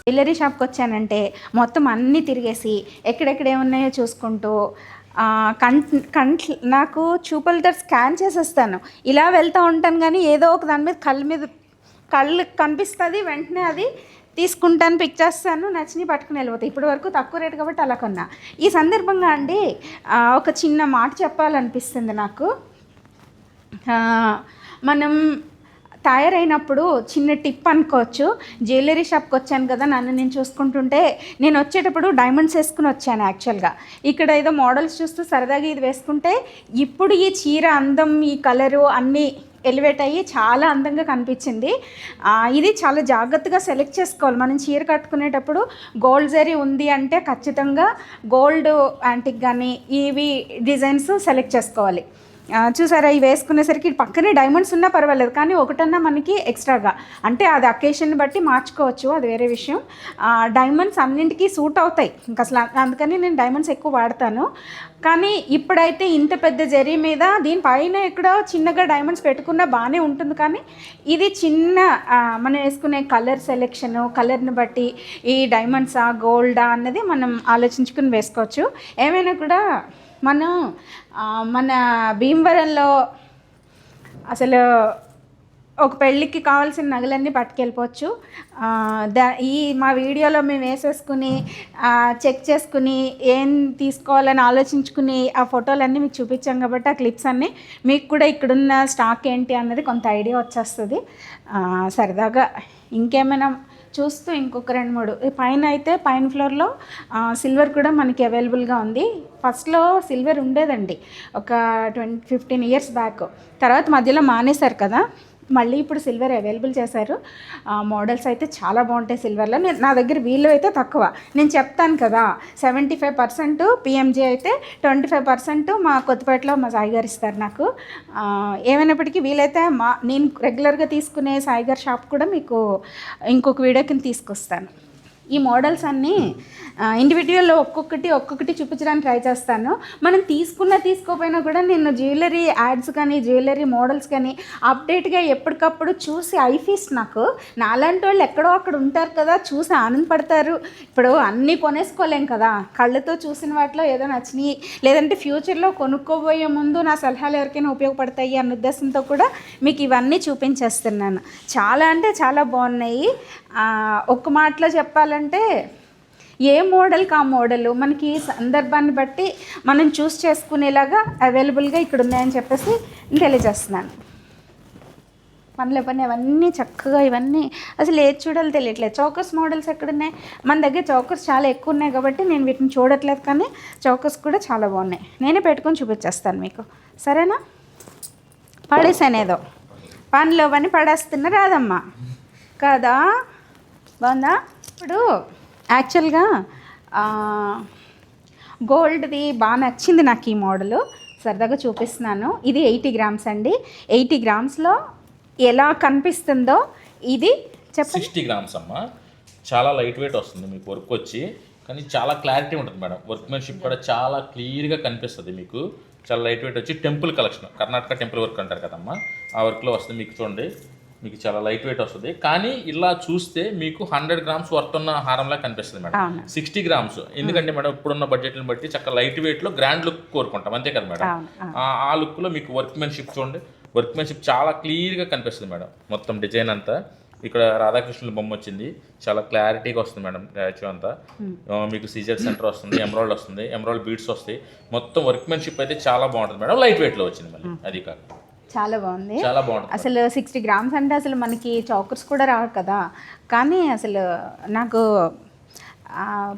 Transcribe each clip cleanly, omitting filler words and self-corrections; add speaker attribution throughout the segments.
Speaker 1: Jewellery షాప్కి వచ్చానంటే మొత్తం అన్నీ తిరిగేసి ఎక్కడెక్కడ ఏమున్నాయో చూసుకుంటూ నాకు చూపులతో స్కాన్ చేసేస్తాను. ఇలా వెళ్తూ ఉంటాను కానీ ఏదో ఒక దాని మీద కళ్ళు కనిపిస్తుంది, వెంటనే అది తీసుకుంటాను, పిక్ చేస్తాను, నచ్చిని పట్టుకుని వెళ్ళిపోతాయి. ఇప్పటి వరకు తక్కువ రేటు కాబట్టి అలా కొన్నా. ఈ సందర్భంగా అండి ఒక చిన్న మాట చెప్పాలనిపిస్తుంది నాకు. మనం తయారైనప్పుడు చిన్న టిప్ అనుకోవచ్చు. జ్యువెలరీ షాప్కి వచ్చాను కదా, నన్ను నేను చూసుకుంటుంటే నేను వచ్చేటప్పుడు డైమండ్స్ వేసుకుని వచ్చాను. యాక్చువల్గా ఇక్కడ ఏదో మోడల్స్ చూస్తూ సరదాగా ఇది వేసుకుంటే ఇప్పుడు ఈ చీర అందం, ఈ కలరు అన్నీ ఎలివేట్ అయ్యి చాలా అందంగా కనిపించింది. ఇది చాలా జాగ్రత్తగా సెలెక్ట్ చేసుకోవాలి. మనం చీర కట్టుకునేటప్పుడు గోల్డ్ జరీ ఉంది అంటే ఖచ్చితంగా గోల్డ్ యాంటిక్ కానీ ఇవి డిజైన్స్ సెలెక్ట్ చేసుకోవాలి. చూసారా, ఇవి వేసుకునేసరికి పక్కనే డైమండ్స్ ఉన్నా పర్వాలేదు, కానీ ఒకటన్నా మనకి ఎక్స్ట్రాగా, అంటే అది అకేషన్ బట్టి మార్చుకోవచ్చు, అది వేరే విషయం. డైమండ్స్ అన్నింటికి సూట్ అవుతాయి ఇంకా అసలు, అందుకని నేను డైమండ్స్ ఎక్కువ వాడతాను. కానీ ఇప్పుడైతే ఇంత పెద్ద జరీ మీద దీనిపైన ఎక్కడో చిన్నగా డైమండ్స్ పెట్టుకున్నా బాగానే ఉంటుంది. కానీ ఇది చిన్న మనం వేసుకునే కలర్ సెలెక్షను, కలర్ని బట్టి ఈ డైమండ్సా గోల్డా అన్నది మనం ఆలోచించుకుని వేసుకోవచ్చు. ఏమైనా కూడా మనం మన భీమవరంలో అసలు ఒక పెళ్ళికి కావాల్సిన నగలన్నీ పట్టుకెళ్ళిపోవచ్చు. మా వీడియోలో మేము వేసేసుకుని చెక్ చేసుకుని ఏం తీసుకోవాలని ఆలోచించుకుని ఆ ఫోటోలన్నీ మీకు చూపించాం కాబట్టి ఆ క్లిప్స్ అన్నీ మీకు కూడా ఇక్కడున్న స్టాక్ ఏంటి అన్నది కొంత ఐడియా వచ్చేస్తుంది. సరదాగా ఇంకేమైనా చూస్తూ ఇంకొక 2-3 పైన అయితే పైన ఫ్లోర్లో సిల్వర్ కూడా మనకి అవైలబుల్గా ఉంది. ఫస్ట్లో సిల్వర్ ఉండేదండి ఒక 15 ఇయర్స్ బ్యాక్, తర్వాత మధ్యలో మానేశారు కదా, మళ్ళీ ఇప్పుడు సిల్వర్ అవైలబుల్ చేశారు. మోడల్స్ అయితే చాలా బాగుంటాయి సిల్వర్లో. నా దగ్గర వీళ్ళు అయితే తక్కువ, నేను చెప్తాను కదా 75% పిఎంజీ అయితే 25% మా కొత్తపేటలో మా సాయి గారు ఇస్తారు నాకు. ఏమైనప్పటికీ వీలైతే నేను రెగ్యులర్గా తీసుకునే సాయి గారి షాప్ కూడా మీకు ఇంకొక వీడియో కింద తీసుకొస్తాను. ఈ మోడల్స్ అన్నీ ఇండివిజువల్లో ఒక్కొక్కటి చూపించడానికి ట్రై చేస్తాను. మనం తీసుకోపోయినా కూడా నేను జ్యువెలరీ యాడ్స్ కానీ జ్యువెలరీ మోడల్స్ కానీ అప్డేట్గా ఎప్పటికప్పుడు చూసి ఐఫీస్ట్ నాకు నాలాంటి వాళ్ళు ఎక్కడో అక్కడ ఉంటారు కదా, చూసి ఆనందపడతారు. ఇప్పుడు అన్నీ కొనేసుకోలేం కదా, కళ్ళతో చూసిన వాటిలో ఏదో నచ్చినాయి లేదంటే ఫ్యూచర్లో కొనుక్కోబోయే ముందు నా సలహాలు ఎవరికైనా ఉపయోగపడతాయి అన్న ఉద్దేశంతో కూడా మీకు ఇవన్నీ చూపించేస్తున్నాను. చాలా అంటే చాలా బాగున్నాయి. ఒక్క మాటలో చెప్పాలంటే ఏ మోడల్కి ఆ మోడల్ మనకి సందర్భాన్ని బట్టి మనం చూస్ చేసుకునేలాగా అవైలబుల్గా ఇక్కడ ఉన్నాయని చెప్పేసి తెలియజేస్తున్నాను. మనలో పని అవన్నీ చక్కగా, ఇవన్నీ అసలు ఏది చూడాలో తెలియట్లేదు. చౌకస్ మోడల్స్ ఎక్కడున్నాయి, మన దగ్గర చౌకస్ చాలా ఎక్కువ ఉన్నాయి కాబట్టి నేను వీటిని చూడట్లేదు, కానీ చౌకస్ కూడా చాలా బాగున్నాయి. నేనే పెట్టుకొని చూపించేస్తాను మీకు, సరేనా? పడేసాను ఏదో పనిలో పని పడేస్తున్నా రాదమ్మా కదా, బాగుందా? ఇప్పుడు యాక్చువల్గా గోల్డ్ది బాగా నచ్చింది నాకు ఈ మోడలు, సరదాగా చూపిస్తున్నాను. ఇది 80 గ్రామ్స్ అండి. 80 గ్రామ్స్లో ఎలా కనిపిస్తుందో ఇది చెప్పండి.
Speaker 2: 60 గ్రామ్స్ అమ్మా, చాలా లైట్ వెయిట్ వస్తుంది మీకు వర్క్ వచ్చి, కానీ చాలా క్లారిటీ ఉంటుంది మేడం. వర్క్మెన్షిప్ కూడా చాలా క్లియర్గా కనిపిస్తుంది మీకు. చాలా లైట్ వెయిట్ వచ్చి temple collection, Karnataka temple work అంటారు కదమ్మా, ఆ వర్క్లో వస్తుంది మీకు. చూడండి, మీకు చాలా లైట్ వెయిట్ వస్తుంది. కానీ ఇలా చూస్తే మీకు 100 గ్రామ్స్ వర్త్ ఉన్న హారంలా కనిపిస్తుంది మేడం. 60 గ్రామ్స్ ఎందుకంటే మేడం ఇప్పుడున్న బడ్జెట్ని బట్టి చక్కగా లైట్ వెయిట్లో గ్రాండ్ లుక్ కోరుకుంటాం, అంతే కదా మేడం. ఆ లుక్లో మీకు వర్క్మెన్షిప్ చూడండి, వర్క్మెన్షిప్ చాలా క్లియర్గా కనిపిస్తుంది మేడం. మొత్తం డిజైన్ అంతా ఇక్కడ రాధాకృష్ణుల బొమ్మ వచ్చింది, చాలా క్లారిటీగా వస్తుంది మేడం. స్టాచ్యూ అంతా మీకు సీజర్ సెంటర్ వస్తుంది, ఎమరాల్డ్ వస్తుంది, ఎమరాల్డ్ బీడ్స్ వస్తాయి. మొత్తం వర్క్మెన్షిప్ అయితే చాలా బాగుంటుంది మేడం. లైట్ వెయిట్లో వచ్చింది మళ్ళీ, అది కాదు
Speaker 1: చాలా బాగుంది,
Speaker 2: చాలా బాగుంది.
Speaker 1: అసలు 60 గ్రామ్స్ అంటే అసలు మనకి చౌకర్స్ కూడా రావు కదా, కానీ అసలు నాకు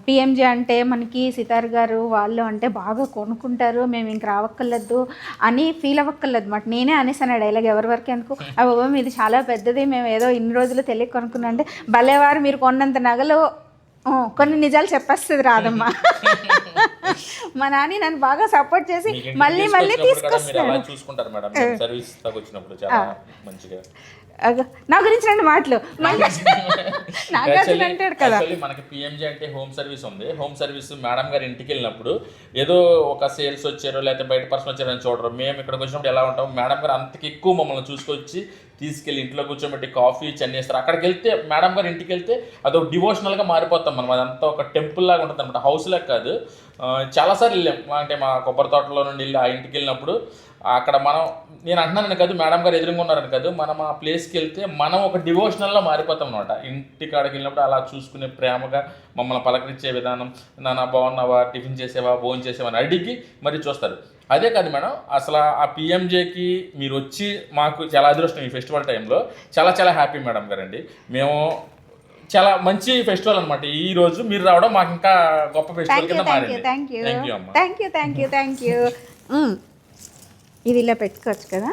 Speaker 1: పిఎంజే అంటే మనకి సితార్ గారు వాళ్ళు అంటే బాగా కొనుక్కుంటారు, మేము ఇంక రావక్కర్లేదు అని ఫీల్ అవ్వక్కర్లేదు మాట. నేనే అనేసాను ఆ డైలాగ్, ఎవరి వరకు ఎందుకు బాబా ఇది చాలా పెద్దది, మేము ఏదో ఇన్ని రోజులు తెలియక కొనుక్కున్నాం అంటే, భలేవారు మీరు కొన్నంత నగలు కొన్ని నిజాలు చెప్పేస్తుంది రాదమ్మా. మా నాని నన్ను బాగా సపోర్ట్ చేసి మళ్ళీ తీసుకొస్తారు. నా గురించి 2 మాటలు. నాగార్జున అంటాడు కదా.
Speaker 2: మనకి పిఎంజే అంటే హోమ్ సర్వీస్ ఉంది. హోమ్ సర్వీస్ మేడం గారు ఇంటికి వెళ్ళినప్పుడు ఏదో ఒక సేల్స్ వచ్చారో లేకపోతే బయట పర్సన్ వచ్చారని చూడరు. మేము ఇక్కడికి వచ్చినప్పుడు ఎలా ఉంటాం, మేడం గారు అంతకి ఎక్కువ మమ్మల్ని చూసుకొచ్చి తీసుకెళ్ళి ఇంట్లో కూర్చోబెట్టి కాఫీ చెన్నేస్తారు. అక్కడికి వెళ్తే మేడం గారు ఇంటికి వెళ్తే అదొక డివోషనల్గా మారిపోతాం మనం. అదంతా ఒక టెంపుల్ లాగా ఉంటుంది అనమాట, హౌస్ లాగా కాదు. చాలాసార్లు వెళ్ళాం, అంటే మా కొబ్బరి తోటలో నుండి వెళ్ళి ఆ ఇంటికి వెళ్ళినప్పుడు అక్కడ మనం, నేను అంటున్నాను కాదు, మేడం గారు ఎదురుగా ఉన్నారని కాదు, మనం ఆ ప్లేస్కి వెళ్తే మనం ఒక డివోషనల్లో మారిపోతాం అనమాట. ఇంటి కాడికి వెళ్ళినప్పుడు అలా చూసుకునే ప్రేమగా మమ్మల్ని పలకరించే విధానం, నాన్న బాగున్నావా, టిఫిన్ చేసేవా, భోజనం చేసేవా అని అడిగి మరి చూస్తారు. అదే కాదు మేడం, అసలు ఆ పిఎంజేకి మీరు వచ్చి మాకు చాలా అదృష్టం. ఈ ఫెస్టివల్ టైంలో చాలా చాలా హ్యాపీ మేడం గారండి. మేము చాలా మంచి ఫెస్టివల్ అనమాట. ఈ రోజు మీరు రావడం మాకు ఇంకా గొప్ప ఫెస్టివల్ కింద మారింది.
Speaker 1: థ్యాంక్ యూ
Speaker 2: అమ్మ.
Speaker 1: Thank you. ఇది ఇలా పెట్టుకోవచ్చు కదా.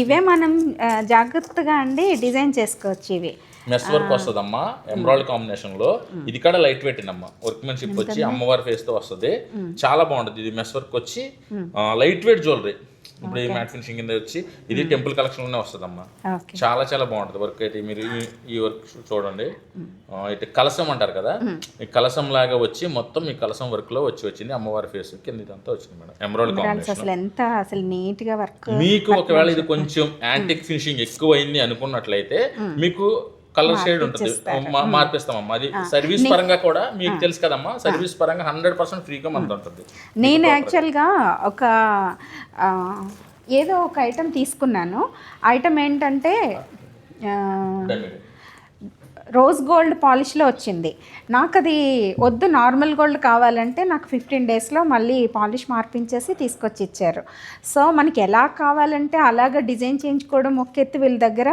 Speaker 1: ఇవే మనం జాగ్రత్తగా అండి డిజైన్ చేసుకోవచ్చు. ఇవి
Speaker 2: మెస్ వర్క్ వస్తుందమ్మా, ఎంబ్రాయిడరీ కాంబినేషన్ లో. ఇది కూడా లైట్ వెయిట్ అమ్మా, వర్క్మెన్షిప్ వచ్చి అమ్మవారి ఫేస్ తో వస్తుంది. చాలా బాగుంటుంది. ఇది మెస్ వర్క్ వచ్చి లైట్ వెయిట్ జ్యువెలరీ. ఇప్పుడు ఈ మ్యాట్ ఫినిషింగ్ కింద వచ్చి ఇది టెంపుల్ కలెక్షన్ లోనే వస్తుందమ్మా. చాలా చాలా బాగుంటుంది వర్క్ అయితే. మీరు ఈ వర్క్ చూడండి, ఇటు కలసం అంటారు కదా, ఈ కలసం లాగా వచ్చి మొత్తం ఈ కలసం వర్క్ లో వచ్చింది అమ్మవారి ఫేస్ కింద ఇదంతా వచ్చింది మేడం. ఎంబ్రాయిడరీ కాంబినేషన్
Speaker 1: అసలు నీట్ గా వర్క్.
Speaker 2: మీకు ఒకవేళ ఇది కొంచెం యాంటిక్ ఫినిషింగ్ ఎక్కువ అయింది అనుకున్నట్లయితే మీకు కలర్ షేడ్ ఉంటుంది, మార్పిస్తామమ్మా. అది సర్వీస్ పరంగా కూడా మీకు తెలుసు కదమ్మా, సర్వీస్ పరంగా 100% ఫ్రీగా మనది ఉంటుంది.
Speaker 1: నేను యాక్చువల్గా ఒక ఏదో ఒక ఐటెం తీసుకున్నాను. ఐటెం ఏంటంటే రోజ్ గోల్డ్ పాలిష్లో వచ్చింది. నాకు అది వద్దు, నార్మల్ గోల్డ్ కావాలంటే నాకు 15 డేస్లో మళ్ళీ పాలిష్ మార్పించేసి తీసుకొచ్చి ఇచ్చారు. సో మనకి ఎలా కావాలంటే అలాగ డిజైన్ చేయించుకోవడం ఒక ఎత్తు. వీళ్ళ దగ్గర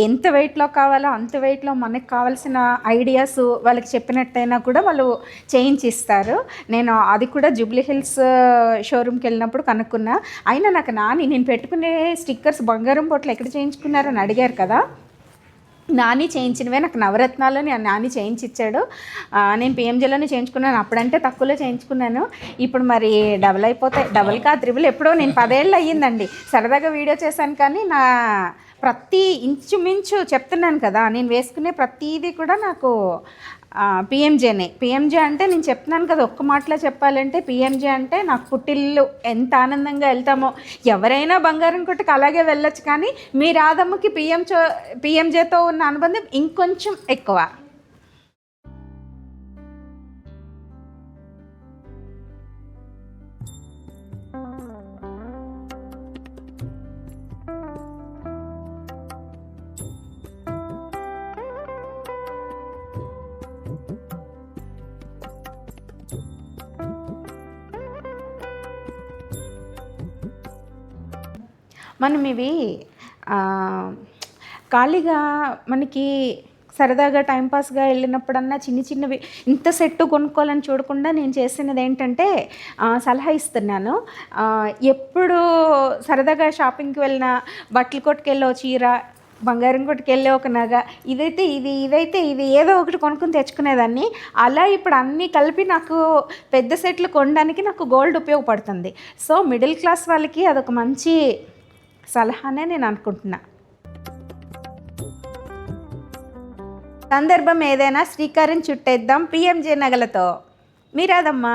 Speaker 1: ఎంత వెయిట్లో కావాలో అంత వెయిట్లో మనకు కావాల్సిన ఐడియాస్ వాళ్ళకి చెప్పినట్టయినా కూడా వాళ్ళు చేయించి ఇస్తారు. నేను అది కూడా జూబ్లీ హిల్స్ షోరూమ్కి వెళ్ళినప్పుడు కనుక్కున్నా. అయినా నాకు నేను పెట్టుకునే స్టిక్కర్స్ బంగారం పొట్లు ఎక్కడ చేయించుకున్నారని అడిగారు కదా. నాని చేయించినవే, నాకు నవరత్నాలని నాని చేయించి ఇచ్చాడు. నేను పిఎంజేలోనే చేయించుకున్నాను. అప్పుడంటే తక్కువలో చేయించుకున్నాను. ఇప్పుడు మరి డబుల్ అయిపోతాయి. డబుల్ కా త్రిబుల్ ఎప్పుడో. నేను 10 ఏళ్ళు అయ్యిందండి. సరదాగా వీడియో చేశాను, కానీ నా ప్రతి ఇంచుమించు చెప్తున్నాను కదా, నేను వేసుకునే ప్రతిదీ కూడా నాకు పిఎంజేనే. పిఎంజే అంటే నేను చెప్తున్నాను కదా, ఒక్క మాటలో చెప్పాలంటే పిఎంజే అంటే నాకు పుట్టిల్లు. ఎంత ఆనందంగా వెళ్తామో. ఎవరైనా బంగారం కొట్టుకు అలాగే వెళ్ళొచ్చు, కానీ మీ రాధమ్మకి పిఎంజేతో ఉన్న అనుబంధం ఇంకొంచెం ఎక్కువ. మనం ఇవి ఖాళీగా మనకి సరదాగా టైంపాస్గా వెళ్ళినప్పుడన్నా చిన్నవి ఇంత సెట్టు కొనుక్కోవాలని చూడకుండా నేను చేసినది ఏంటంటే సలహా ఇస్తున్నాను. ఎప్పుడు సరదాగా షాపింగ్కి వెళ్ళినా, బట్టలు కొట్టుకెళ్ళో చీర, బంగారం కొట్టుకెళ్ళే ఒక నగ, ఇదైతే ఇది ఏదో ఒకటి కొనుక్కొని తెచ్చుకునేదాన్ని. అలా ఇప్పుడు అన్నీ కలిపి నాకు పెద్ద సెట్లు కొనడానికి నాకు గోల్డ్ ఉపయోగపడుతుంది. సో మిడిల్ క్లాస్ వాళ్ళకి అదొక మంచి సలహానే నేను అనుకుంటున్నా. సందర్భం ఏదైనా శ్రీకారం చుట్టేద్దాం పిఎంజే నగలతో. మీరాదమ్మా.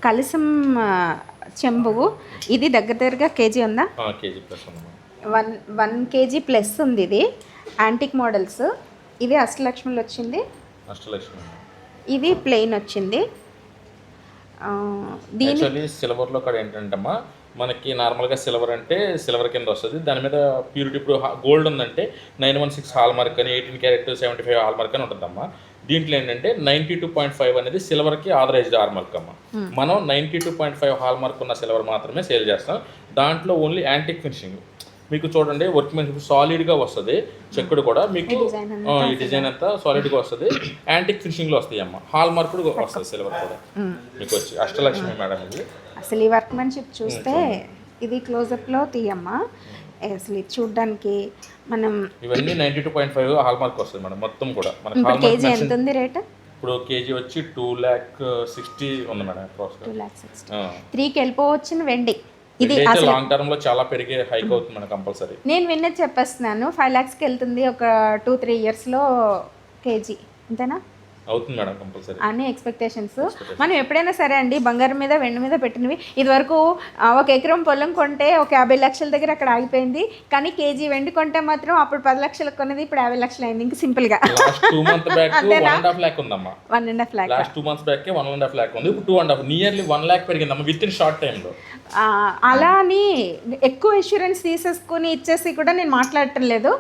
Speaker 1: కలసం చెంబు ఇది దగ్గరగా కేజీ ఉందా?
Speaker 2: కేజీ ప్లస్ ఉంది.
Speaker 1: 1 కేజీ ప్లస్ ఉంది. ఇది యాంటిక్ మోడల్స్. ఇది అష్టలక్ష్మిలో వచ్చింది. ఇది ప్లెయిన్ వచ్చింది.
Speaker 2: యాక్చువల్లీ సిల్వర్లో కూడా ఏంటంటమ్మా, మనకి నార్మల్గా సిల్వర్ అంటే సిల్వర్ కింద వస్తుంది. దాని మీద ప్యూరిటీ, ఇప్పుడు గోల్డ్ ఉందంటే 916 హాల్ మార్క్ అని, 18 క్యారెట్ 75 హాల్ మార్క్ అని ఉంటుందమ్మా. దీంట్లో ఏంటంటే 92.5 అనేది సిల్వర్కి ఆథరైజ్డ్ హాల్ మార్క్ అమ్మ. మనం 92.5 హాల్ మార్క్ ఉన్న సిల్వర్ మాత్రమే సేల్ చేస్తాం. దాంట్లో ఓన్లీ యాంటిక్ ఫినిషింగ్ మీకు చూడండి, వర్క్మెన్షిప్ సాలిడ్గా వస్తుంది. చెక్కుడు కూడా మీకు ఈ డిజైన్ అంతా సాలిడ్గా వస్తుంది. యాంటిక్ ఫినిషింగ్లో వస్తాయి అమ్మ. హాల్ మార్క్ కూడా వస్తుంది సిల్వర్ కూడా మీకు వచ్చి. అష్టలక్ష్మి మేడం ఇది.
Speaker 1: అసలు ఈ వర్క్మెన్షిప్ చూస్తే ఇది క్లోజప్లో తీయమ్మా. అసలు ఇది చూడ్డానికి మనం
Speaker 2: ఇవన్నీ 92.5 హాల్ మార్క్ వస్తుంది మేడం మొత్తం కూడా మనకి
Speaker 1: ఇప్పుడు
Speaker 2: హాల్ మార్క్
Speaker 1: కేజీ ఎంత ఉంది రేట్?
Speaker 2: ఇప్పుడు కేజీ వచ్చి 2,60,000 ఉంది మేడం అప్రాక్స్.
Speaker 1: 2,60,000 3కి వెళ్ళిపోవచ్చిన వెండి. ఇది
Speaker 2: అసలు లాంగ్ టర్మ్ లో చాలా పెరిగే హైక్ అవుతుంది మేడం కంపల్సరీ.
Speaker 1: నేను విన్నది చెప్పేస్తున్నాను, 5 lakhsకి వెళ్తుంది ఒక 2-3 yearsలో కేజీ, అంతేనా?
Speaker 2: అవుతుంది మేడం కంపల్సరీ
Speaker 1: అన్ని ఎక్స్పెక్టేషన్స్. మనం ఎప్పుడైనా సరే అండి బంగారం మీద వెండి మీద పెట్టినవి ఇదివరకు 1 ఎకరం పొలం కొంటే ఒక 50 లక్షల దగ్గర అక్కడ ఆగిపోయింది. కానీ కేజీ వెండి కొంటే మాత్రం అప్పుడు 10 లక్షలకు కొన్నది ఇప్పుడు 50 లక్షలు అయింది. ఇంక సింపుల్ గా
Speaker 2: లాస్ట్ 2 months బ్యాక్ 1.5 lakh ఉందమ్మా.
Speaker 1: 1.5 lakh
Speaker 2: last 2 months back 1.5 lakh ఉంది. ఇప్పుడు 2.5 నియర్లీ 1 lakh పెరిగిందమ్మా విత్ ఇన్ షార్ట్ టైం లో.
Speaker 1: అలా అని ఎక్కువ ఇన్సూరెన్స్ తీసేసుకుని ఇచ్చేసి కూడా నేను మాట్లాడటం లేదు.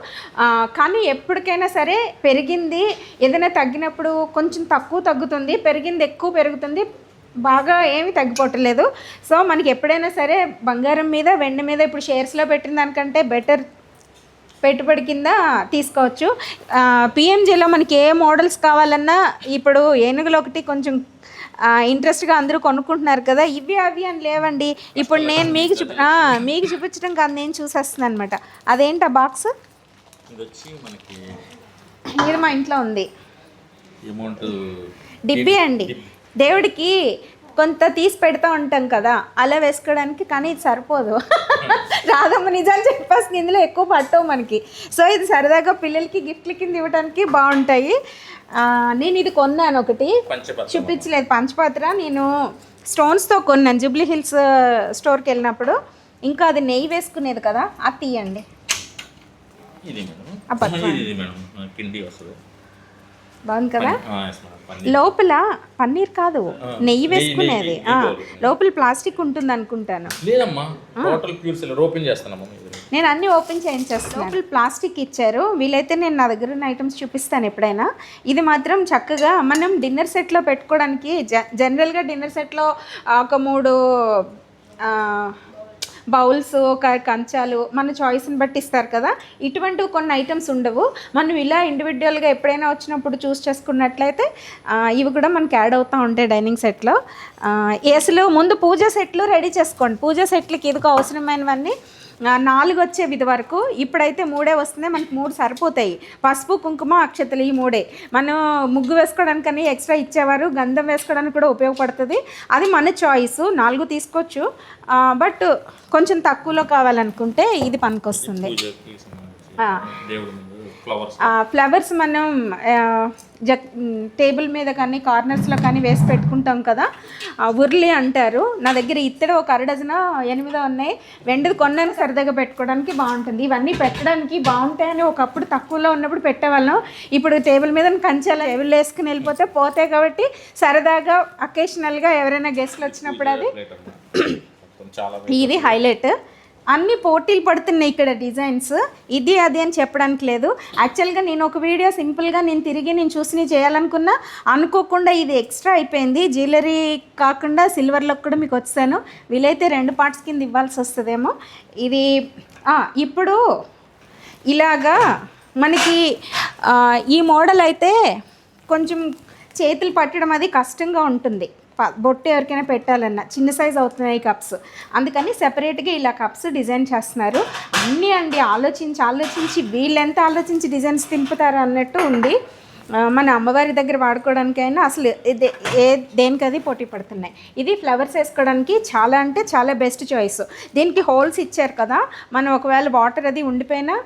Speaker 1: కానీ ఎప్పటికైనా సరే పెరిగింది ఏదైనా తగ్గినప్పుడు కొంచెం తగ్గుతుంది, పెరిగింది ఎక్కువ పెరుగుతుంది, బాగా ఏమీ తగ్గిపోవట్లేదు. సో మనకి ఎప్పుడైనా సరే బంగారం మీద వెండి మీద ఇప్పుడు షేర్స్లో పెట్టిన దానికంటే బెటర్ పెట్టుబడి కింద తీసుకోవచ్చు. పిఎంజేలో మనకి ఏ మోడల్స్ కావాలన్నా ఇప్పుడు ఏనుగులు ఒకటి కొంచెం ఇంట్రెస్ట్గా అందరూ కొనుక్కుంటున్నారు కదా, ఇవి అవి అని లేవండి. ఇప్పుడు నేను మీకు చూపించడం కాదు, నేను చూసేస్తున్నాను అనమాట. అదేంటి ఆ బాక్స్?
Speaker 2: ఇది వచ్చి మనకి
Speaker 1: ఇది మా ఇంట్లో ఉంది,
Speaker 2: అమౌంట్
Speaker 1: డిబ్బీ అండి. దేవుడికి కొంత తీసి పెడతా ఉంటాం కదా అలా వేసుకోవడానికి, కానీ ఇది సరిపోదు. రాదమ్మ నిజాలు చెప్పేసి ఇందులో ఎక్కువ పట్టవు మనకి. సో ఇది సరదాగా పిల్లలకి గిఫ్ట్ల కింద ఇవ్వడానికి బాగుంటాయి. నేను ఇది కొన్నాను, ఒకటి చూపించలేదు, పంచపాత్ర. నేను స్టోన్స్తో కొన్నాను జూబ్లీ హిల్స్ స్టోర్కి వెళ్ళినప్పుడు. ఇంకా అది నెయ్యి వేసుకునేది కదా, అది తీయండి. బాగుంది కదా. లోపల పన్నీర్ కాదు, నెయ్యి వేసుకునేది. లోపల ప్లాస్టిక్ ఉంటుంది అనుకుంటాను. నేను అన్ని ఓపెన్ చేయించేస్తాను. లోపల ప్లాస్టిక్ ఇచ్చారు వీలైతే. నేను నా దగ్గర ఉన్న ఐటమ్స్ చూపిస్తాను ఎప్పుడైనా. ఇది మాత్రం చక్కగా మనం డిన్నర్ సెట్లో పెట్టుకోవడానికి. జనరల్గా డిన్నర్ సెట్లో ఒక 3 బౌల్స్, ఒక కంచాలు మన చాయిస్ని బట్టి ఇస్తారు కదా. ఇటువంటి కొన్ని ఐటమ్స్ ఉండవు. మనం ఇలా ఇండివిజువల్గా ఎప్పుడైనా వచ్చినప్పుడు చూస్ చేసుకున్నట్లయితే ఇవి కూడా మనకి యాడ్ అవుతూ ఉంటాయి డైనింగ్ సెట్లో. అసలు ముందు పూజ సెట్లు రెడీ చేసుకోండి. పూజ సెట్లకి ఇదిగో అవసరమైనవన్నీ 4 వచ్చేవి ఇది వరకు. ఇప్పుడైతే 3 వస్తున్నాయి. మనకి 3 సరిపోతాయి. పసుపు, కుంకుమ, అక్షతలు ఈ 3. మనం ముగ్గు వేసుకోవడానికని ఎక్స్ట్రా ఇచ్చేవారు, గంధం వేసుకోవడానికి కూడా ఉపయోగపడుతుంది. అది మన చాయిస్. 4 తీసుకోవచ్చు, బట్ కొంచెం తక్కువలో కావాలనుకుంటే ఇది పనికొస్తుంది. ఫ్లవర్స్ మనం టేబుల్ మీద కానీ కార్నర్స్లో కానీ వేసి పెట్టుకుంటాం కదా, ఉర్లి అంటారు. నా దగ్గర ఇత్తడి ఒక 1/2 డజన్ 8 ఉన్నాయి. వెండిది కొన్నాను సరదాగా పెట్టుకోవడానికి బాగుంటుంది. ఇవన్నీ పెట్టడానికి బాగుంటాయని ఒకప్పుడు తక్కువలో ఉన్నప్పుడు పెట్టేవాళ్ళం. ఇప్పుడు టేబుల్ మీద కంచాల టేబుల్ వేసుకుని వెళ్ళిపోతే పోతాయి కాబట్టి సరదాగా అకేషనల్గా ఎవరైనా గెస్ట్లు వచ్చినప్పుడు అది ఇది హైలైట్. అన్ని పోటీలు పడుతున్నాయి ఇక్కడ డిజైన్స్. ఇది అది అని చెప్పడానికి లేదు. యాక్చువల్గా నేను ఒక వీడియో సింపుల్గా నేను చూసి చేయాలనుకున్నా, అనుకోకుండా ఇది ఎక్స్ట్రా అయిపోయింది. జ్యువెలరీ కాకుండా సిల్వర్లో కూడా మీకు వచ్చాను. వీలైతే 2 పార్ట్స్ కింద ఇవ్వాల్సి వస్తుందేమో. ఇది ఇప్పుడు ఇలాగా మనకి ఈ మోడల్ అయితే కొంచెం చేతులు పట్టడం అది కష్టంగా ఉంటుంది. బొట్టు ఎవరికైనా పెట్టాలన్నా చిన్న సైజ్ అవుతున్నాయి కప్స్. అందుకని సెపరేట్గా ఇలా కప్స్ డిజైన్ చేస్తున్నారు. అన్నీ అండి ఆలోచించి వీళ్ళెంత ఆలోచించి డిజైన్స్ తింపుతారు అన్నట్టు ఉంది. మన అమ్మవారి దగ్గర వాడుకోవడానికైనా అసలు దేనికది పోటీ పడుతున్నాయి. ఇది ఫ్లవర్స్ వేసుకోవడానికి చాలా అంటే చాలా బెస్ట్ చాయిస్. దీనికి హోల్స్ ఇచ్చారు కదా, మనం ఒకవేళ వాటర్ అది ఉండిపోయినా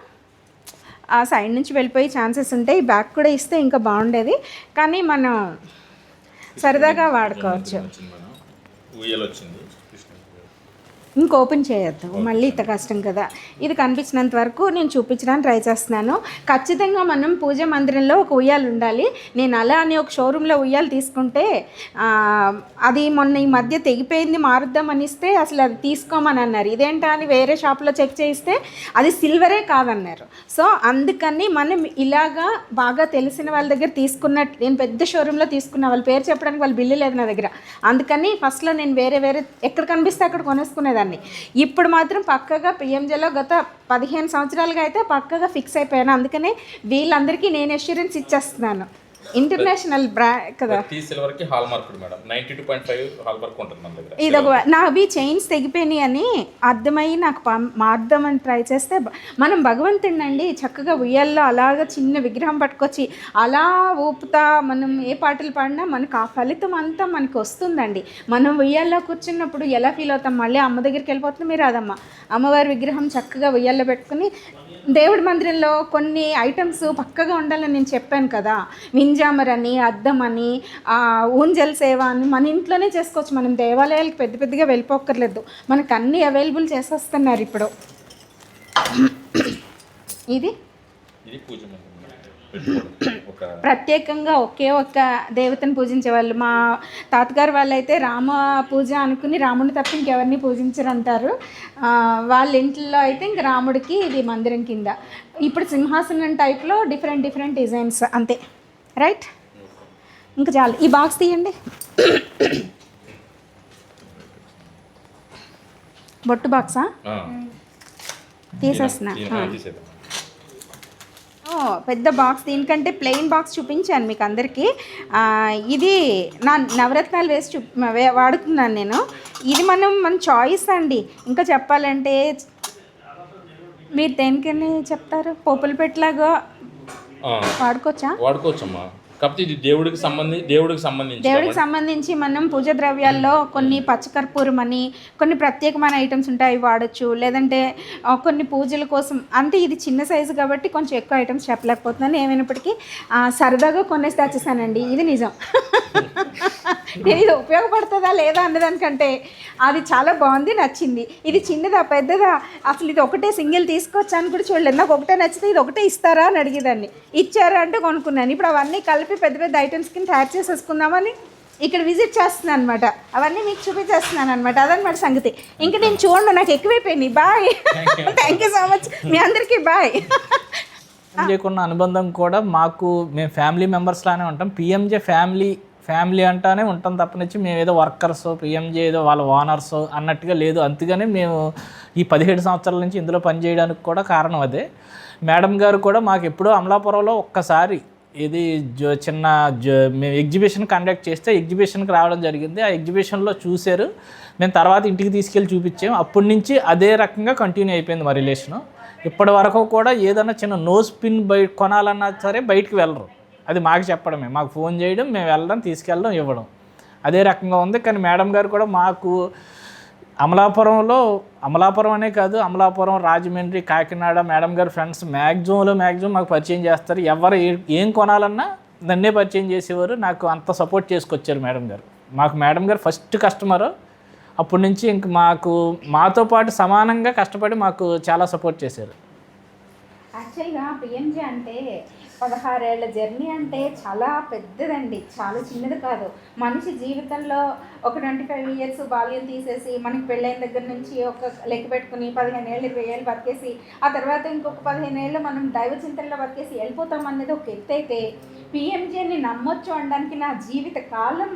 Speaker 1: ఆ సైడ్ నుంచి వెళ్ళిపోయే ఛాన్సెస్ ఉంటాయి. బ్యాక్ కూడా ఇస్తే ఇంకా బాగుండేది, కానీ మనం సరదాగా వాడుకోవచ్చు. ఇంక ఓపెన్ చేయొద్దు, మళ్ళీ ఇంత కష్టం కదా. ఇది కనిపించినంత వరకు నేను చూపించడానికి ట్రై చేస్తున్నాను. ఖచ్చితంగా మనం పూజ మందిరంలో ఒక ఉయ్యాలు ఉండాలి. నేను అలా అని ఒక షోరూంలో ఉయ్యాలు తీసుకుంటే అది మొన్న ఈ మధ్య తెగిపోయింది, మారుద్దామని ఇస్తే అసలు అది తీసుకోమని అన్నారు. ఇదేంటా అని వేరే షాప్లో చెక్ చేయిస్తే అది సిల్వరే కాదన్నారు. సో అందుకని మనం ఇలాగా బాగా తెలిసిన వాళ్ళ దగ్గర తీసుకున్నట్టు, నేను పెద్ద షోరూంలో తీసుకున్న వాళ్ళ పేరు చెప్పడానికి వాళ్ళ బిల్లు లేదు నా దగ్గర. అందుకని ఫస్ట్లో నేను వేరే ఎక్కడ కనిపిస్తే అక్కడ కొనేసుకునేదాన్ని. ఇప్పుడు మాత్రం పక్కగా పిఎంజేలో గత 15 సంవత్సరాలుగా అయితే పక్కగా ఫిక్స్ అయిపోయాను. అందుకనే వీళ్ళందరికీ నేను అష్యూరెన్స్ ఇచ్చేస్తున్నాను. ఇంటర్నేషనల్ కదా.
Speaker 2: ప్రతి సిల్వర్ కి hall mark madam 92.5 hall mark ఉంటుంది మన దగ్గర.
Speaker 1: ఇది ఒక నావి చైన్స్ తెగిపోయినాయి అని అర్థమై నాకు మార్దామని ట్రై చేస్తే మనం భగవంతుడినండి చక్కగా ఉయ్యాల్లో అలాగ చిన్న విగ్రహం పట్టుకొచ్చి అలా ఊపుతా మనం ఏ పాటలు పాడినా మనకు ఆ ఫలితం అంతా మనకు వస్తుందండి. మనం ఉయ్యాల్లో కూర్చున్నప్పుడు ఎలా ఫీల్ అవుతాం, మళ్ళీ అమ్మ దగ్గరికి వెళ్ళిపోతుంది. మీరు అదమ్మ అమ్మవారి విగ్రహం చక్కగా ఉయ్యాల్లో పెట్టుకుని దేవుడి మందిరంలో కొన్ని ఐటమ్స్ పక్కగా ఉండాలని నేను చెప్పాను కదా, వింజామర్ అని, అద్దం అని, ఊంజల్ సేవ అని మన ఇంట్లోనే చేసుకోవచ్చు. మనం దేవాలయాలకు పెద్దగా వెళ్ళిపోక్కర్లేదు, మనకు అన్నీ అవైలబుల్ చేసేస్తున్నారు ఇప్పుడు. ఇది
Speaker 2: పూజ
Speaker 1: ప్రత్యేకంగా ఒకే ఒక్క దేవతను పూజించేవాళ్ళు. మా తాతగారు వాళ్ళైతే రామ పూజ అనుకుని రాముడిని తప్ప ఇంకెవరిని పూజించరు అంటారు. వాళ్ళ ఇంట్లో అయితే ఇంక రాముడికి ఇది మందిరం కింద. ఇప్పుడు సింహాసనం టైప్లో డిఫరెంట్ డిజైన్స్ అంతే. రైట్, ఇంకా చాలు. ఈ బాక్స్ తీయండి. బొట్టు బాక్సా తీసేస్తున్నా. పెద్ద బాక్స్, దీనికంటే ప్లెయిన్ బాక్స్ చూపించాను మీకు అందరికీ. ఇది నా నవరత్నాలు వేసి వాడుతున్నాను నేను. ఇది మన చాయిస్ అండి. ఇంకా చెప్పాలంటే మీరు దేనికని చెప్తారు, పోపుల పెట్టలాగా
Speaker 2: వాడుకోవచ్చమ్మా. కాకపోతే ఇది దేవుడికి సంబంధించి
Speaker 1: మనం పూజ ద్రవ్యాల్లో కొన్ని పచ్చకర్పూరం అని కొన్ని ప్రత్యేకమైన ఐటమ్స్ ఉంటాయి, వాడచ్చు. లేదంటే కొన్ని పూజల కోసం అంటే ఇది చిన్న సైజు కాబట్టి కొంచెం ఎక్కువ ఐటమ్స్ చెప్పలేకపోతున్నాను. ఏమైనప్పటికీ సరదాగా కొనేసి తెచ్చేసానండి. ఇది నిజం. నేను ఇది ఉపయోగపడుతుందా లేదా అన్నదానికంటే అది చాలా బాగుంది, నచ్చింది. ఇది చిన్నదా పెద్దదా అసలు ఇది ఒకటే సింగిల్ తీసుకోవచ్చా అని కూడా చూడలేదు. నాకు ఒకటే నచ్చితే ఇది ఒకటే ఇస్తారా అని అడిగేదాన్ని. ఇచ్చారా అంటే కొనుక్కున్నాను. ఇప్పుడు అవన్నీ కలిపి పెద్ద ఐటమ్స్ కింద తయారు చేసేసుకుందామని ఇక్కడ విజిట్ చేస్తున్నాను అనమాట. అవన్నీ మీకు చూపించేస్తున్నాను అనమాట. అదనమాట సంగతి. ఇంకా నేను చూడండి, నాకు ఎక్కువైపోయినాయి. Bye, thank you so much. మీ అందరికీ బాయ్.
Speaker 3: పిఎంజేకున్న అనుబంధం కూడా మాకు, మేము ఫ్యామిలీ మెంబర్స్ లానే ఉంటాం. పిఎంజే ఫ్యామిలీ అంటానే ఉంటాం తప్పనిచ్చి మేము ఏదో వర్కర్స్, పిఎంజే ఏదో వాళ్ళ ఓనర్స్ అన్నట్టుగా లేదు. అందుకని మేము ఈ 17 సంవత్సరాల నుంచి ఇందులో పనిచేయడానికి కూడా కారణం అదే. మేడం గారు కూడా మాకు ఎప్పుడో అమలాపురంలో ఒక్కసారి ఇది చిన్న మేము ఎగ్జిబిషన్ కండక్ట్ చేస్తే ఎగ్జిబిషన్కి రావడం జరిగింది. ఆ ఎగ్జిబిషన్లో చూశారు, మేము తర్వాత ఇంటికి తీసుకెళ్ళి చూపించాము. అప్పటి నుంచి అదే రకంగా కంటిన్యూ అయిపోయింది మా రిలేషను. ఇప్పటి వరకు కూడా ఏదైనా చిన్న నోస్ పిన్ కొనాలన్నా సరే బయటికి వెళ్ళరు, అది మాకు చెప్పడమే, మాకు ఫోన్ చేయడం, మేము వెళ్ళడం, తీసుకెళ్ళడం, ఇవ్వడం, అదే రకంగా ఉంది. కానీ మేడం గారు కూడా మాకు అమలాపురం అనే కాదు, అమలాపురం, రాజమండ్రి, కాకినాడ మేడం గారు ఫ్రెండ్స్ మ్యాక్సిమం మాకు పరిచయం చేస్తారు. ఎవరు ఏం కొనాలన్నా నన్నే పరిచయం చేసేవారు. నాకు అంత సపోర్ట్ చేసుకొచ్చారు మేడం గారు. మాకు మేడం గారు ఫస్ట్ కస్టమరు. అప్పటి నుంచి ఇంక మాతో పాటు సమానంగా కష్టపడి మాకు చాలా సపోర్ట్ చేశారు.
Speaker 1: యాక్చువల్గా పిఎంజే అంటే 16 ఏళ్ల జర్నీ అంటే చాలా పెద్దదండి, చాలా చిన్నది కాదు. మనిషి జీవితంలో ఒక 25 ఇయర్స్ బాల్యం తీసేసి మనకి పెళ్ళైన దగ్గర నుంచి ఒక లెక్క పెట్టుకుని 15 ఏళ్ళు 20 ఏళ్ళు బతికేసి ఆ తర్వాత ఇంకొక 15 ఏళ్ళు మనం దైవ చింతనలో బతికేసి వెళ్ళిపోతాం అనేది ఒక ఎత్తు అయితే, పిఎంజేని నమ్మొచ్చు అనడానికి నా జీవిత కాలం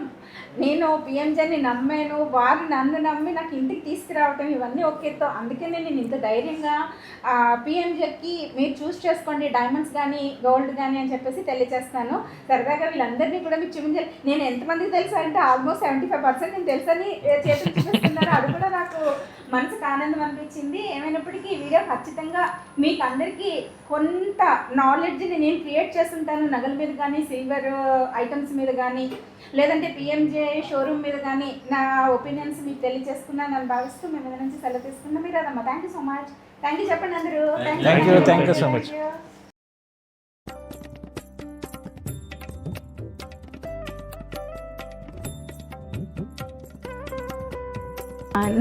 Speaker 1: నేను పిఎంజేని నమ్మాను, వారు నన్ను నమ్మి నాకు ఇంటికి తీసుకురావటం, ఇవన్నీ ఒక ఎత్తు. అందుకనే నేను ఇంత ధైర్యంగా పిఎంజేకి మీరు చూస్ చేసుకోండి, డైమండ్స్ కానీ గోల్డ్ కానీ అని చెప్పేసి తెలియజేస్తాను. సరదాగా వీళ్ళందరినీ కూడా మీకు చూపించాలి. నేను ఎంతమందికి తెలుసా అంటే ఆల్మోస్ట్ 75% నేను తెలుసని చేతులు చూపిస్తున్నారు. అది కూడా నాకు మనసుకు ఆనందం అనిపించింది. ఏమైనప్పటికీ ఈ వీడియో ఖచ్చితంగా మీకు అందరికీ కొంత నాలెడ్జ్ని నేను క్రియేట్ చేస్తుంటాను. నగల మీద కానీ, సిల్వర్ ఐటమ్స్ మీద కానీ, లేదంటే పిఎంజే షోరూమ్ మీద కానీ నా ఒపీనియన్స్ మీకు తెలియజేసుకున్నాను అని భావిస్తూ మేము మీద నుంచి సెలవు తీసుకున్నాం. మీరు అదమ్మా. Thank you so much. Thank you చెప్పండి అందరూ.
Speaker 3: Thank you so much.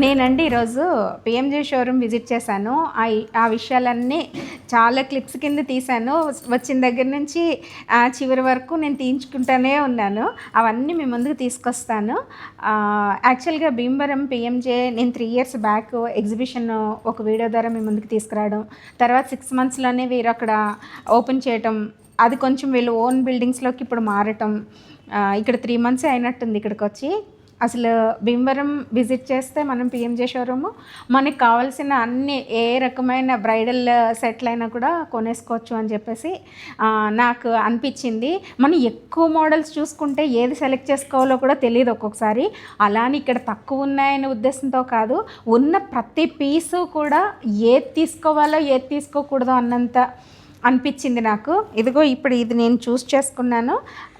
Speaker 1: నేనండి ఈరోజు పిఎంజే షోరూమ్ విజిట్ చేశాను. ఆ విషయాలన్నీ చాలా క్లిప్స్ కింద తీశాను. వచ్చిన దగ్గర నుంచి చివరి వరకు నేను తీయించుకుంటూనే ఉన్నాను. అవన్నీ మీ ముందుకు తీసుకొస్తాను. యాక్చువల్గా భీమవరం పిఎంజే నేను 3 ఇయర్స్ బ్యాక్ ఎగ్జిబిషన్ ఒక వీడియో ద్వారా మీ ముందుకు తీసుకురావడం, తర్వాత 6 మంత్స్లోనే వీరు అక్కడ ఓపెన్ చేయటం, అది కొంచెం వీళ్ళు ఓన్ బిల్డింగ్స్లోకి ఇప్పుడు మారటం, ఇక్కడ 3 మంత్స్ అయినట్టుంది ఇక్కడికి వచ్చి. అసలు భీమవరం విజిట్ చేస్తే మనం పిఎంజే షోరూము మనకి కావాల్సిన అన్ని ఏ రకమైన బ్రైడల్ సెట్లు అయినా కూడా కొనేసుకోవచ్చు అని చెప్పేసి నాకు అనిపించింది. మనం ఎక్కువ మోడల్స్ చూసుకుంటే ఏది సెలెక్ట్ చేసుకోవాలో కూడా తెలియదు ఒక్కొక్కసారి. అలానే ఇక్కడ తక్కువ ఉన్నాయనే ఉద్దేశంతో కాదు, ఉన్న ప్రతి పీసు కూడా ఏది తీసుకోవాలో ఏది తీసుకోకూడదో అన్నంత అనిపించింది నాకు. ఇదిగో ఇప్పుడు ఇది నేను చూస్ చేసుకున్నాను,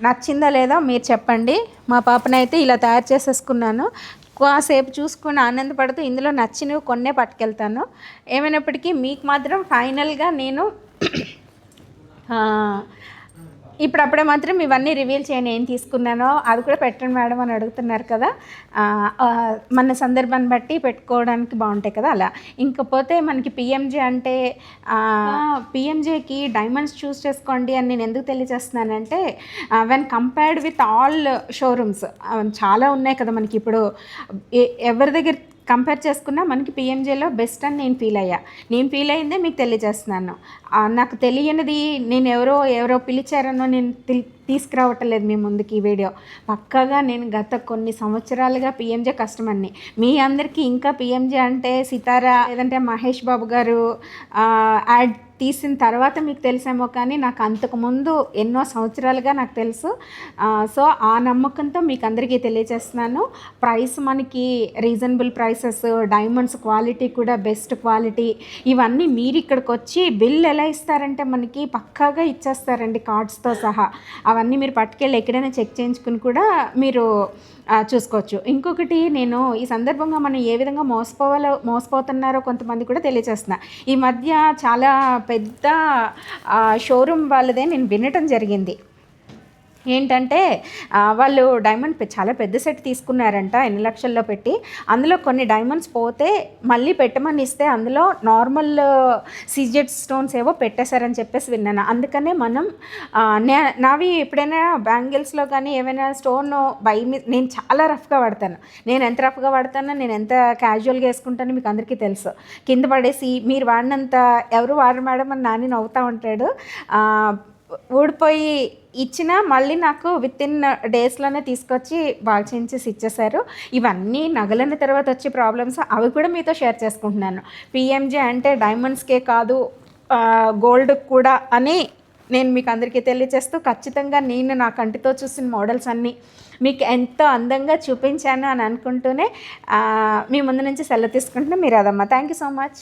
Speaker 1: నచ్చిందా లేదా మీరు చెప్పండి. మా పాపనైతే ఇలా తయారు చేసేసుకున్నాను. కాసేపు చూసుకుని ఆనందపడుతూ ఇందులో నచ్చినవి కొన్నే పట్టుకెళ్తాను. ఏమైనప్పటికీ మీకు మాత్రం ఫైనల్గా నేను ఇప్పుడప్పుడే మాత్రం ఇవన్నీ రివీల్ చేయను ఏం తీసుకున్నానో. అది కూడా పెట్టండి మేడం అని అడుగుతున్నారు కదా, మన సందర్భాన్ని బట్టి పెట్టుకోవడానికి బాగుంటాయి కదా అలా. ఇంకపోతే మనకి పిఎంజే అంటే పిఎంజేకి డైమండ్స్ చూస్ చేసుకోండి అని నేను ఎందుకు తెలియజేస్తున్నానంటే, when compared with all showrooms చాలా ఉన్నాయి కదా మనకి ఇప్పుడు, ఎవరి దగ్గర కంపేర్ చేసుకున్నా మనకి పిఎంజేలో బెస్ట్ అని నేను ఫీల్ అయిందే మీకు తెలియజేస్తున్నాను. నాకు తెలియనిది నేను ఎవరో పిలిచారనో నేను తీసుకురావటం లేదు మీ ముందుకి ఈ వీడియో. పక్కాగా నేను గత కొన్ని సంవత్సరాలుగా పిఎంజే కస్టమర్ని. మీ అందరికీ ఇంకా పిఎంజే అంటే సితారా లేదంటే మహేష్ బాబు గారు యాడ్ తీసిన తర్వాత మీకు తెలిసేమో, కానీ నాకు అంతకుముందు ఎన్నో సంవత్సరాలుగా నాకు తెలుసు. సో ఆ నమ్మకంతో మీకు అందరికీ తెలియజేస్తున్నాను. ప్రైస్ మనకి రీజనబుల్ ప్రైసెస్, డైమండ్స్ క్వాలిటీ కూడా బెస్ట్ క్వాలిటీ, ఇవన్నీ మీరు ఇక్కడికి వచ్చి బిల్ ఎలా ఇస్తారంటే మనకి పక్కాగా ఇచ్చేస్తారండి కార్డ్స్తో సహా. అవన్నీ మీరు పట్టుకెళ్ళి ఎక్కడైనా చెక్ చేయించుకుని కూడా మీరు చూసుకోవచ్చు. ఇంకొకటి నేను ఈ సందర్భంగా మనం ఏ విధంగా మోసపోతున్నారో కొంతమంది కూడా తెలియజేస్తున్నా. ఈ మధ్య చాలా పెద్ద షోరూమ్ వాళ్ళదే నేను వినటం జరిగింది. ఏంటంటే వాళ్ళు డైమండ్ చాలా పెద్ద సెట్ తీసుకున్నారంట, ఎన్ని లక్షల్లో పెట్టి. అందులో కొన్ని డైమండ్స్ పోతే మళ్ళీ పెట్టమని ఇస్తే అందులో నార్మల్ సీజెడ్ స్టోన్స్ ఏవో పెట్టేశారని చెప్పేసి విన్నాను. అందుకనే మనం నావి ఎప్పుడైనా బ్యాంగిల్స్లో కానీ ఏమైనా స్టోన్ నేను చాలా రఫ్గా వాడతాను. నేను ఎంత రఫ్గా వాడతానో, నేను ఎంత క్యాజువల్గా వేసుకుంటానో మీకు అందరికీ తెలుసు. కింద పడేసి మీరు వాడినంత ఎవరు వాడరు మేడం అని నాని నవ్వుతూ ఉంటాడు. ఊడిపోయి ఇచ్చినా మళ్ళీ నాకు విత్ ఇన్ డేస్లోనే తీసుకొచ్చి బాగా చేయించేసి ఇచ్చేసారు. ఇవన్నీ నగలైన తర్వాత వచ్చే ప్రాబ్లమ్స్, అవి కూడా మీతో షేర్ చేసుకుంటున్నాను. పిఎంజే అంటే డైమండ్స్కే కాదు గోల్డ్ కూడా అని నేను మీకు అందరికీ తెలియజేస్తూ, ఖచ్చితంగా నేను నా కంటితో చూసిన మోడల్స్ అన్నీ మీకు ఎంతో అందంగా చూపించాను అని అనుకుంటూనే మీ ముందు నుంచి సెలవు తీసుకుంటున్నా. మీరు అదమ్మా. Thank you so much.